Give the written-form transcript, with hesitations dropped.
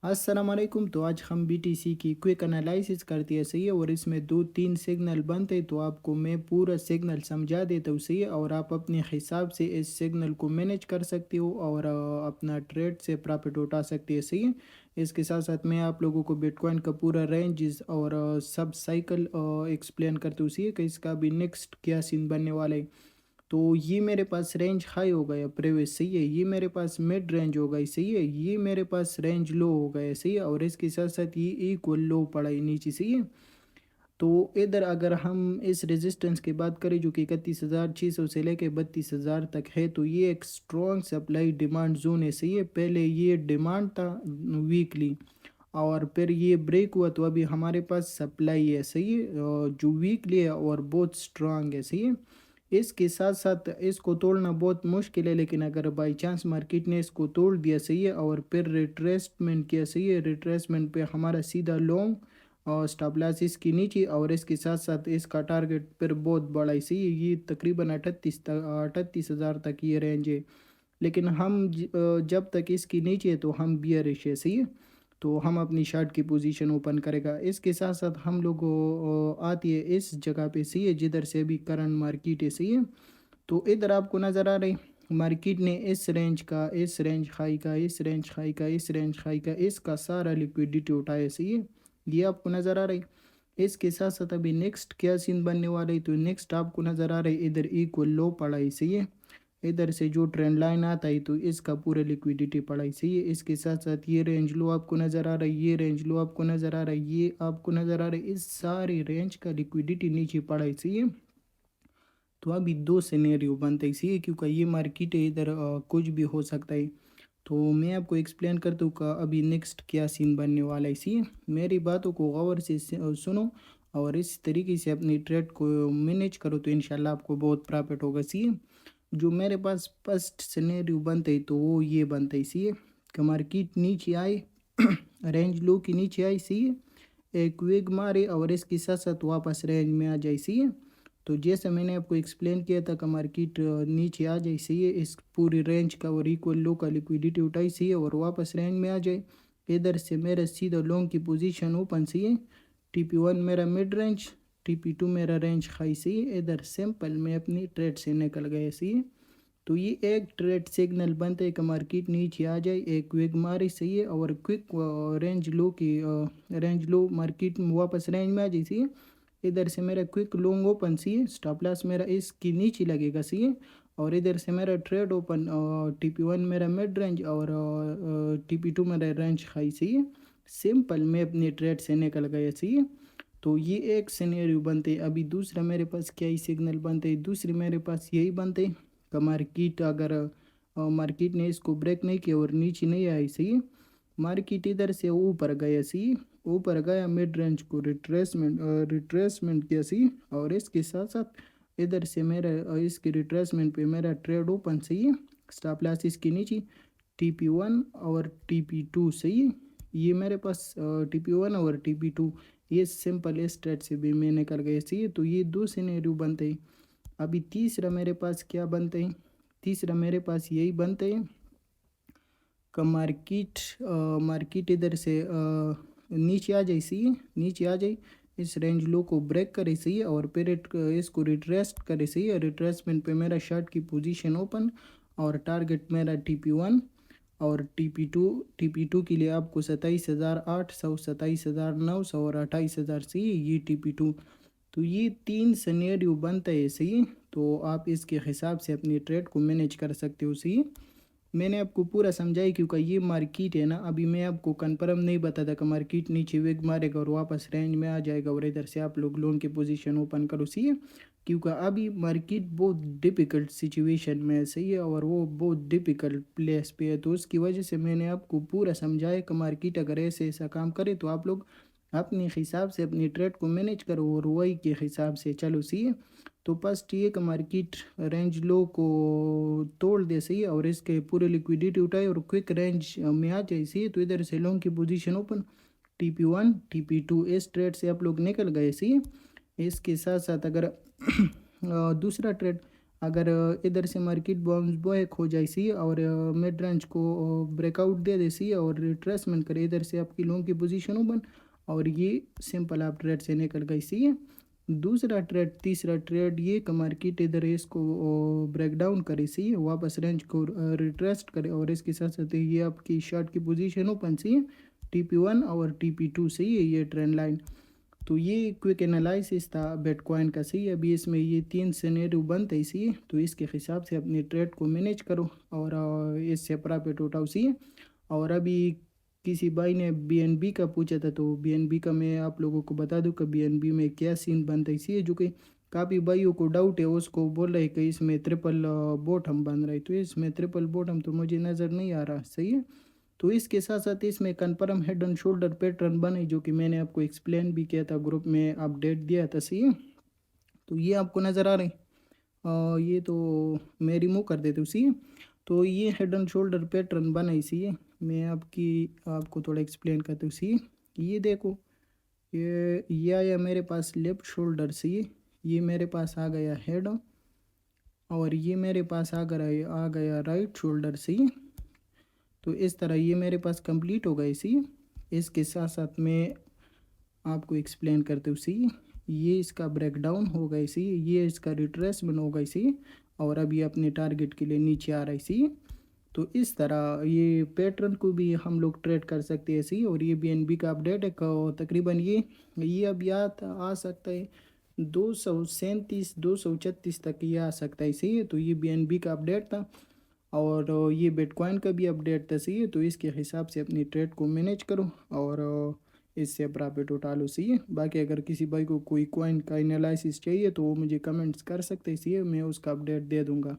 अस्सलाम वालेकुम। तो आज हम बीटीसी की क्विक एनालिसिस करती है, सही है। और इसमें दो तीन सिग्नल बनते हैं, तो आपको मैं पूरा सिग्नल समझा देता हूँ, सही है। और आप अपने हिसाब से इस सिग्नल को मैनेज कर सकते हो और अपना ट्रेड से प्रॉफिट उठा सकते हैं, सही है। इसके साथ साथ मैं आप लोगों को बिटकॉइन का पूरा रेंज और सब साइकिल एक्सप्लेन करता हूँ, सही है, कि इसका भी नेक्स्ट क्या सीन बनने वाला है। तो ये मेरे पास रेंज हाई हो गया प्रीवियस, सही है। ये मेरे पास मिड रेंज हो गई, सही है। ये मेरे पास रेंज लो हो गया, सही है। और इसके साथ साथ ये इक्वल लो पड़ा है नीचे, सही है। तो इधर अगर हम इस रेजिस्टेंस की बात करें जो कि 31,600 से लेके 32,000 तक है, तो ये एक स्ट्रॉन्ग सप्लाई डिमांड जोन है, सही है। पहले ये डिमांड था वीकली, और फिर ये ब्रेक हुआ, तो अभी हमारे पास सप्लाई है, सही है, जो वीकली है और बहुत स्ट्रांग है, सही है। इसके साथ साथ इसको तोड़ना बहुत मुश्किल है, लेकिन अगर बाई चांस मार्केट ने इसको तोड़ दिया, सही है, और फिर रिट्रेसमेंट किया, सही है, रिट्रेसमेंट पे हमारा सीधा लॉन्ग और स्टॉप लॉस इसकी नीचे, और इसके साथ साथ इसका टारगेट फिर बहुत बड़ा है, सही है। ये तकरीबन 38,000 तक ये रेंज है। लेकिन हम जब तक इसकी नीचे है तो हम बियरिश है, सही है। तो हम अपनी शार्ट की पोजीशन ओपन करेगा। इसके साथ साथ हम लोग आती है इस जगह पे, सही है, जिधर से अभी करंट मार्केट है, सही है। तो इधर आपको नज़र आ रही मार्केट ने इस रेंज का, इस रेंज हाई का, इस रेंज हाई का, इस रेंज हाई का, इसका सारा लिक्विडिटी उठाया, सही है। ये आपको नज़र आ रही। इसके साथ साथ अभी नेक्स्ट क्या सीन बनने वाला है, तो नेक्स्ट आपको नज़र आ रहा है इधर इक्वल लो पड़ा है, सही है। इधर से जो ट्रेंड लाइन आता है तो इसका पूरा लिक्विडिटी पड़ा है, सही है। इसके साथ साथ ये रेंज लो आपको नज़र आ रहा है, ये रेंज लो आपको नज़र आ रहा है, ये आपको नज़र आ रहा है, इस सारी रेंज का लिक्विडिटी नीचे पड़ा है, सही है। तो अभी दो सिनेरियो बनते हैं, सही है, क्योंकि ये मार्केट है, इधर कुछ भी हो सकता है। तो मैं आपको एक्सप्लेन करता हूँ कि अभी नेक्स्ट क्या सीन बनने वाला है, सही है। मेरी बातों को गौर से सुनो और इस तरीके से अपनी ट्रेड को मैनेज करो, तो इंशाल्लाह आपको बहुत प्रॉफिट होगा, सही है। जो मेरे पास फर्स्ट सिनेरियो बनते ही तो वो ये बनते ही, सही है, कि मार्केट नीचे आए रेंज लो की नीचे आई, सही है, एक वेग मारे और इसके साथ साथ वापस रेंज में आ जाए, सही है। तो जैसे मैंने आपको एक्सप्लेन किया था कि मार्केट नीचे आ जाए, सही है, इस पूरी रेंज का और इक्वल लो का लिक्विडिटी उठाई, सही है, और वापस रेंज में आ जाए। इधर से मेरा सीधा लॉन्ग की पोजीशन ओपन, सही है। TP1 मेरा मिड रेंज, TP2 मेरा रेंज हाई, सही है। इधर सिंपल मैं अपनी ट्रेड से निकल गया, सही है। तो ये एक ट्रेड सिग्नल बनते हैं कि मार्केट नीचे आ जाए, एक वेग मारे, सही है, और क्विक रेंज लो की रेंज लो मार्केट में वापस रेंज में आ जाए, सही है। इधर से मेरा क्विक लॉन्ग ओपन, सही है, स्टॉप लॉस मेरा इसकी नीचे लगेगा, सही है। और इधर से मेरा ट्रेड ओपन, TP1 मेरा मिड रेंज और TP2 मेरा रेंज हाई, सही है। सिंपल मैं अपनी ट्रेड से निकल गया, सही है। तो ये एक सिनेरियो बनते। अभी दूसरा मेरे पास क्या ही सिग्नल बनते, दूसरी मेरे पास यही बनते कि मार्केट अगर मार्केट ने इसको ब्रेक नहीं किया और नीचे नहीं आई, सही है, मार्केट इधर से ऊपर गया, सही, ऊपर गया, मिड रेंज को रिट्रेसमेंट किया, सही। और इसके साथ साथ इधर से मेरा इसके रिट्रेसमेंट पे मेरा ट्रेड ओपन, सही है, स्टॉप लॉस इसके नीचे, TP1 और TP2, सही है। ये मेरे पास TP1 और TP2, ये सिंपल इस ट्रेड से भी मैं निकल गया, सही है। तो ये दो सिनेरियो बनते हैं। अभी तीसरा मेरे पास क्या बनते हैं, तीसरा मेरे पास यही बनते हैं का मार्केट इधर से नीचे आ जाए, सही है, नीचे आ जाए, इस रेंज लो को ब्रेक करे, सही है, और फिर इसको रिट्रेस्ट करे, सही है। रिट्रेसमेंट पे मेरा शॉर्ट की पोजीशन ओपन और टारगेट मेरा TP1 और TP2 के लिए आपको 27,800, 27,900 और 28,000, सही है, ये TP2। तो ये तीन सिनेरियो बनता है, सही है। तो आप इसके हिसाब से अपनी ट्रेड को मैनेज कर सकते हो, सही है। मैंने आपको पूरा समझाया, क्योंकि ये मार्केट है ना, अभी मैं आपको कन्फर्म नहीं बताता कि मार्केट नीचे वेग मारेगा और वापस रेंज में आ जाएगा और इधर से आप लोग लोन की पोजीशन ओपन करो, सही है। क्योंकि अभी मार्केट बहुत डिफ़िकल्ट सिचुएशन में है, सही है, और वो बहुत डिफ़िकल्ट प्लेस पे है, तो उसकी वजह से मैंने आपको पूरा समझाया कि मार्केट अगर ऐसे ऐसा काम करे तो आप लोग अपने हिसाब से अपनी ट्रेड को मैनेज करो और वही के हिसाब से चलो, सही है। तो फर्स्ट ये कि मार्केट रेंज लो को तोड़ दे, सही है, और इसके पूरे लिक्विडिटी उठाए और क्विक रेंज में आ जाए, सही है। तो इधर से लॉन्ग की पोजीशन ओपन, TP1 TP2, इस ट्रेड से आप लोग निकल गए, सही है। इसके साथ साथ अगर दूसरा ट्रेड اگر ادھر سے مارکیٹ باؤنس بیک ہو جائے سی اور مڈ رینج کو بریک آؤٹ دے دے سی اور ریٹریسمنٹ کرے ادھر سے آپ کی لونگ کی پوزیشن اوپن اور یہ سمپل آپ ٹریڈ سے نکل گئی سی ہے. دوسرا ٹریڈ تیسرا ٹریڈ یہ کہ مارکیٹ ادھر اس کو بریک ڈاؤن کرے سی واپس رینج کو ریٹریسٹ کرے اور اس کے ساتھ ساتھ یہ آپ کی شارٹ کی پوزیشن اوپن سی TP1 اور TP2 سے یہ ٹرینڈ لائن. تو یہ کوئک انالائسس تھا بیٹ کوائن کا صحیح. ابھی اس میں یہ 3 سینیریو بنتے ہی سی تو اس کے حساب سے اپنے ٹریڈ کو مینیج کرو اور اس سے پرافٹ اٹھاؤ سی. اور ابھی کسی بھائی نے BNB کا پوچھا تھا تو BNB کا میں آپ لوگوں کو بتا دوں کہ BNB میں کیا سین بنتا ہے سی جو کہ کافی بھائیوں کو ڈاؤٹ ہے اس کو بول رہے کہ اس میں ٹرپل بوٹم بن رہا ہے تو اس میں ٹرپل بوٹم تو مجھے نظر نہیں آ رہا صحیح ہے. تو اس کے ساتھ ساتھ اس میں confirm head and shoulder pattern بنے جو کہ میں نے آپ کو ایکسپلین بھی کیا تھا گروپ میں اپڈیٹ دیا تھا صحیح ہے. تو یہ آپ کو نظر آ رہے ہیں یہ تو میں ریموو کر دیتا ہوں صحیح ہے. تو یہ ہیڈ اینڈ شولڈر پیٹرن بنا اسی ہے. میں آپ کو تھوڑا ایکسپلین کرتا ہوں صحیح. یہ دیکھو یہ آیا میرے پاس لیفٹ شولڈر سی یہ میرے پاس آ گیا ہیڈ اور یہ میرے پاس آ گیا رائٹ شولڈر سی. تو اس طرح یہ میرے پاس کمپلیٹ ہو گئی سی. اس کے ساتھ ساتھ میں آپ کو ایکسپلین کرتے ہوں سی یہ اس کا بریک ڈاؤن ہو گئی سی یہ اس کا ریٹریسمنٹ ہو گئی سی اور اب یہ اپنے ٹارگٹ کے لیے نیچے آ رہی سی. تو اس طرح یہ پیٹرن کو بھی ہم لوگ ٹریڈ کر سکتے ہیں سی. اور یہ BNB کا اپڈیٹ ہے تقریباً یہ اب یاد آ سکتا ہے 237 236 تک یہ آ سکتا ہے سی. تو یہ BNB کا اپڈیٹ تھا اور یہ بیٹ کوائن کا بھی اپڈیٹ تھا سی. تو اس کے حساب سے اپنی ٹریڈ کو مینیج کرو اور اس سے پرافٹ اٹھا لو سی. باقی اگر کسی بھائی کو کوئی کوائن کا انالائسس چاہیے تو وہ مجھے کمنٹس کر سکتے سی میں اس کا اپڈیٹ دے دوں گا.